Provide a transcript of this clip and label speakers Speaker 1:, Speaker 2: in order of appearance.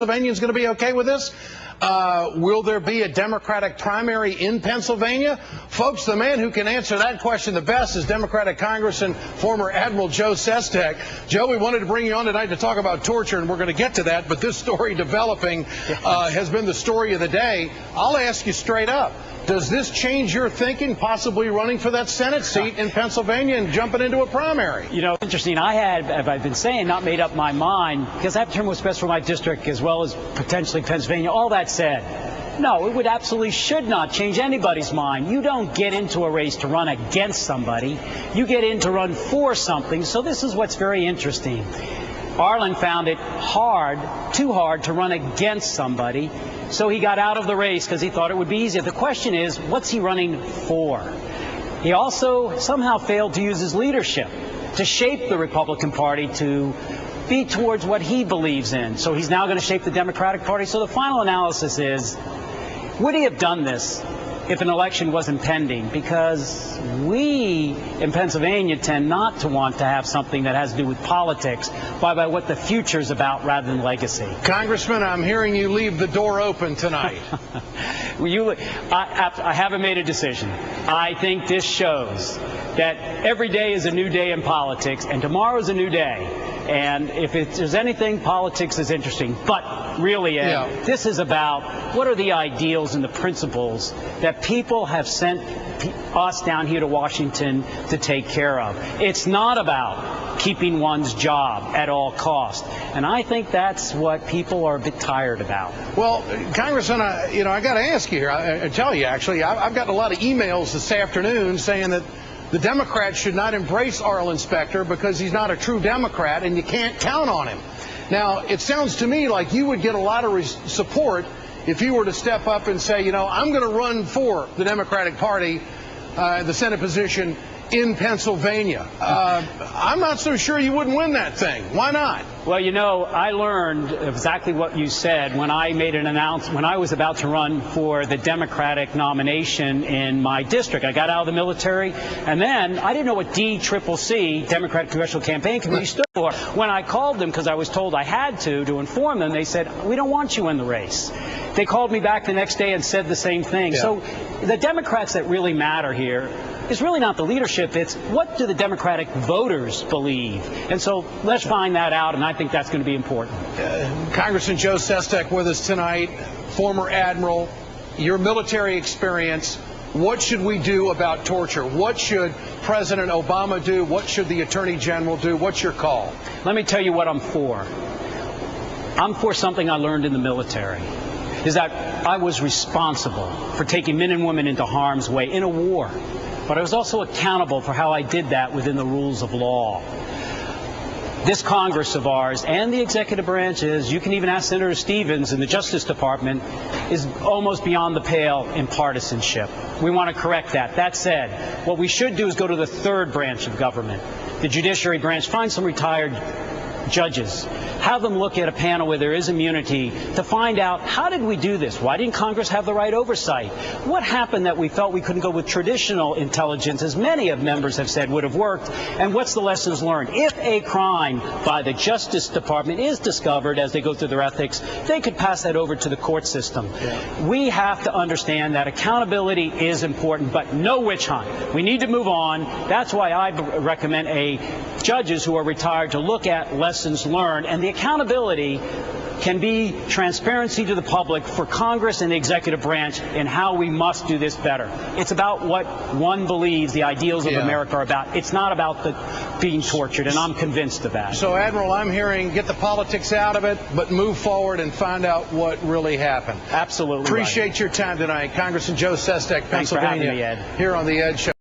Speaker 1: Pennsylvanians going to be okay with this? Will there be a Democratic primary in Pennsylvania? Folks, the man who can answer that question the best is Democratic Congressman, former Admiral Joe Sestak. Joe, we wanted to bring you on tonight to talk about torture, and we're going to get to that, but this story developing has been the story of the day. I'll ask you straight up. Does this change your thinking, possibly running for that Senate seat in Pennsylvania and jumping into a primary? You know,
Speaker 2: interesting. I had, as I've been saying, not made up my mind because I have to determine what's best for my district as well as potentially Pennsylvania. All that said, no, it would absolutely should not change anybody's mind. You don't get into a race to run against somebody. You get in to run for something. So this is what's very interesting. Arlen found it hard, too hard, to run against somebody, so he got out of the race because he thought it would be easier. The question is, what's he running for? He also somehow failed to use his leadership to shape the Republican Party to be towards what he believes in. So he's now going to shape the Democratic Party. So the final analysis is, would he have done this if an election was impending? Because we in Pennsylvania tend not to want to have something that has to do with politics by what the future is about rather than legacy.
Speaker 1: Congressman, I'm hearing you leave the door open tonight.
Speaker 2: I haven't made a decision. I think this shows that every day is a new day in politics, and tomorrow is a new day. And if there's anything, politics is interesting. But really, Ed, this is about what are the ideals and the principles that people have sent us down here to Washington to take care of. It's not about keeping one's job at all cost. And I think that's what people are a bit tired about.
Speaker 1: Well, Congressman, I got to ask you here. I tell you, actually, I've gotten a lot of emails this afternoon saying that the Democrats should not embrace Arlen Specter because he's not a true Democrat and you can't count on him. Now, it sounds to me like you would get a lot of support if you were to step up and say, I'm going to run for the Democratic Party, the Senate position in Pennsylvania. I'm not so sure you wouldn't win that thing. Why not?
Speaker 2: Well, I learned exactly what you said when I made an announcement, when I was about to run for the Democratic nomination in my district. I got out of the military, and then I didn't know what DCCC, Democratic Congressional Campaign Committee, stood for. When I called them, because I was told I had to inform them, they said, we don't want you in the race. They called me back the next day and said the same thing. Yeah. So the Democrats that really matter here is really not the leadership. It's what do the Democratic voters believe? And so let's find that out, and I think that's going to be important.
Speaker 1: Congressman Joe Sestak with us tonight, former admiral, your military experience. What should we do about torture? What should President Obama do? What should the Attorney General do? What's your call?
Speaker 2: Let me tell you what I'm for. I'm for something I learned in the military, is that I was responsible for taking men and women into harm's way in a war. But I was also accountable for how I did that within the rules of law. This Congress of ours and the executive branches, you can even ask Senator Stevens in the Justice Department, is almost beyond the pale in partisanship. We want to correct that. That said, what we should do is go to the third branch of government, the judiciary branch, find some retired judges, have them look at a panel where there is immunity to find out, how did we do this? Why didn't Congress have the right oversight? What happened that we felt we couldn't go with traditional intelligence, as many of members have said would have worked? And what's the lessons learned? If a crime by the Justice Department is discovered as they go through their ethics, they could pass that over to the court system. Yeah. We have to understand that accountability is important, but no witch hunt. We need to move on. That's why I recommend judges who are retired to look at lessons learned, and the accountability can be transparency to the public for Congress and the executive branch in how we must do this better. It's about what one believes the ideals of America are about. It's not about being tortured, and I'm convinced of that.
Speaker 1: So, Admiral, I'm hearing get the politics out of it, but move forward and find out what really happened.
Speaker 2: Absolutely.
Speaker 1: Appreciate your time tonight. Congressman Joe Sestak, Pennsylvania,
Speaker 2: Thanks for having me, Ed.
Speaker 1: Here on the Ed Show.